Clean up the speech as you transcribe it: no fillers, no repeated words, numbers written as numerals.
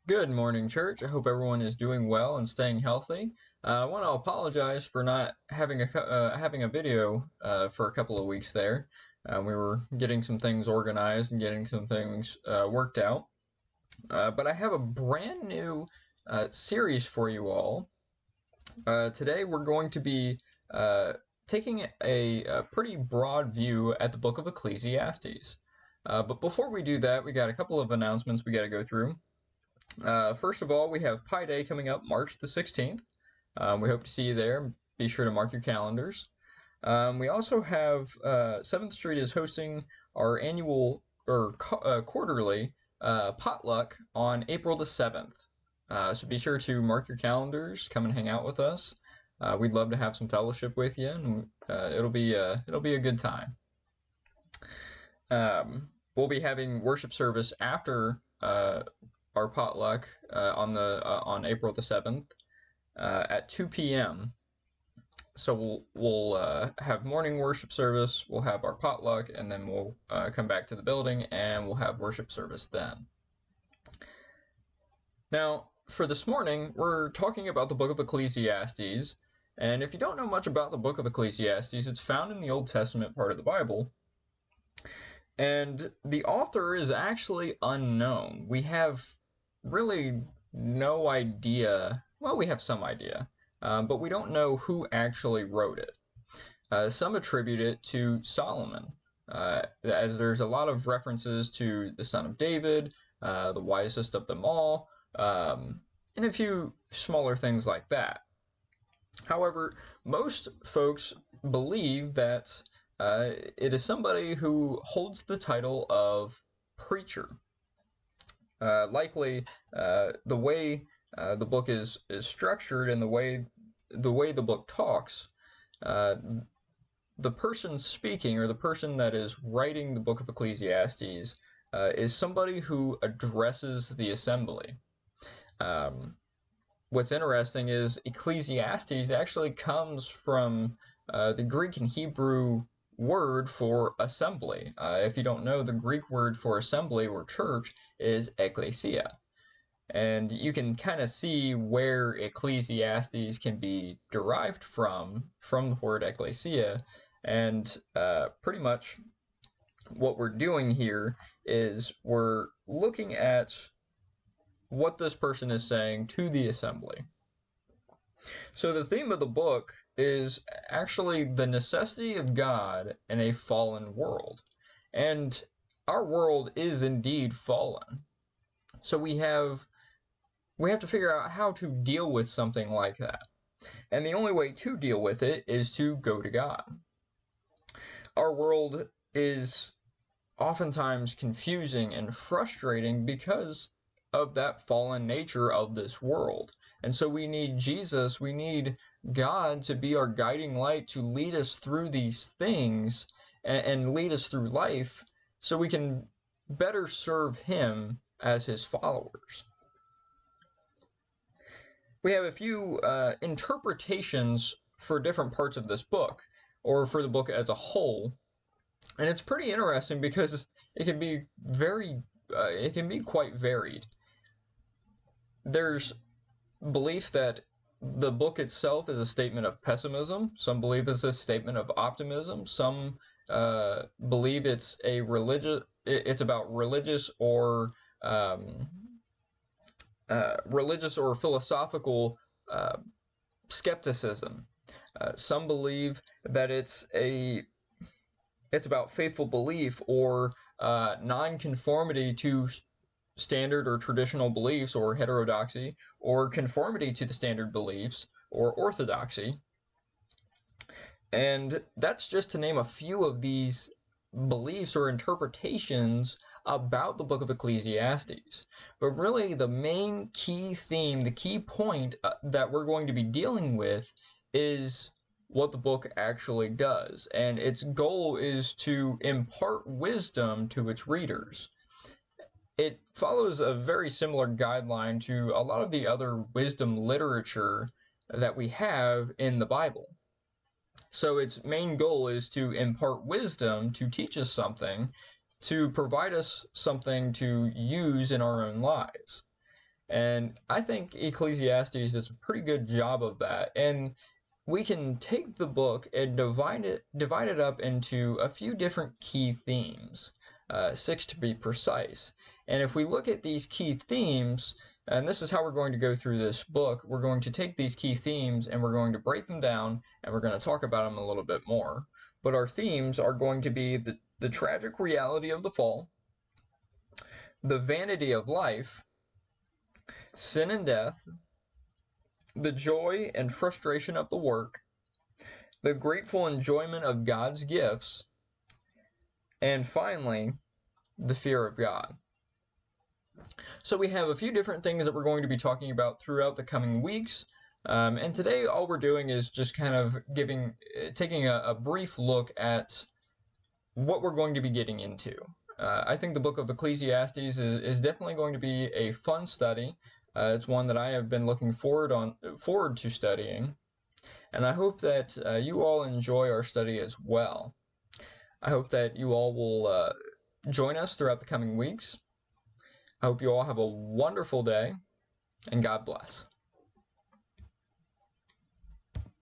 Good morning, church. I hope everyone is doing well and staying healthy. I want to apologize for not having a video for a couple of weeks there. We were getting some things organized and getting some things worked out. But I have a brand new series for you all. Today we're going to be taking a pretty broad view at the book of Ecclesiastes. But before we do that, we got a couple of announcements we got to go through. First of all, we have Pi Day coming up March the 16th. We hope to see you there. Be sure to mark your calendars. We also have 7th Street is hosting our annual or quarterly potluck on April the 7th. So be sure to mark your calendars. Come and hang out with us. We'd love to have some fellowship with you, and it'll be a good time. We'll be having worship service after our potluck on April the 7th at 2 p.m. So we'll have morning worship service, we'll have our potluck, and then we'll come back to the building and we'll have worship service then. Now, for this morning, we're talking about the book of Ecclesiastes. And if you don't know much about the book of Ecclesiastes, it's found in the Old Testament part of the Bible. And the author is actually unknown. We have really no idea. Well, we have some idea, but we don't know who actually wrote it. Some attribute it to Solomon, as there's a lot of references to the son of David, the wisest of them all, and a few smaller things like that. However, most folks believe that it is somebody who holds the title of preacher. Likely, the way the book is structured and the way the book talks, the person speaking or the person that is writing the book of Ecclesiastes is somebody who addresses the assembly. What's interesting is Ecclesiastes actually comes from the Greek and Hebrew word for assembly. If you don't know, the Greek word for assembly or church is ecclesia. And you can kind of see where Ecclesiastes can be derived from the word ecclesia. And pretty much what we're doing here is we're looking at what this person is saying to the assembly. So the theme of the book is actually the necessity of God in a fallen world. And our world is indeed fallen. So we have to figure out how to deal with something like that. And the only way to deal with it is to go to God. Our world is oftentimes confusing and frustrating because of that fallen nature of this world. And so we need Jesus, we need God to be our guiding light to lead us through these things and lead us through life so we can better serve Him as His followers. We have a few interpretations for different parts of this book, or for the book as a whole. And it's pretty interesting because it can be quite varied. There's belief that the book itself is a statement of pessimism. Some believe it's a statement of optimism. Some believe it's about religious or philosophical skepticism. Some believe that it's about faithful belief or non-conformity to standard or traditional beliefs or heterodoxy, or conformity to the standard beliefs or orthodoxy. And that's just to name a few of these beliefs or interpretations about the book of Ecclesiastes. But really the main key theme, the key point that we're going to be dealing with is what the book actually does. And its goal is to impart wisdom to its readers. It follows a very similar guideline to a lot of the other wisdom literature that we have in the Bible. So its main goal is to impart wisdom, to teach us something, to provide us something to use in our own lives. And I think Ecclesiastes does a pretty good job of that. And we can take the book and divide it up into a few different key themes, 6 to be precise. And if we look at these key themes, and this is how we're going to go through this book, we're going to take these key themes and we're going to break them down and we're going to talk about them a little bit more. But our themes are going to be the tragic reality of the fall, the vanity of life, sin and death, the joy and frustration of the work, the grateful enjoyment of God's gifts, and finally, the fear of God. So we have a few different things that we're going to be talking about throughout the coming weeks. And today all we're doing is just kind of taking a brief look at what we're going to be getting into. I think the book of Ecclesiastes is definitely going to be a fun study. It's one that I have been looking forward to studying. And I hope that you all enjoy our study as well. I hope that you all will join us throughout the coming weeks. I hope you all have a wonderful day, and God bless.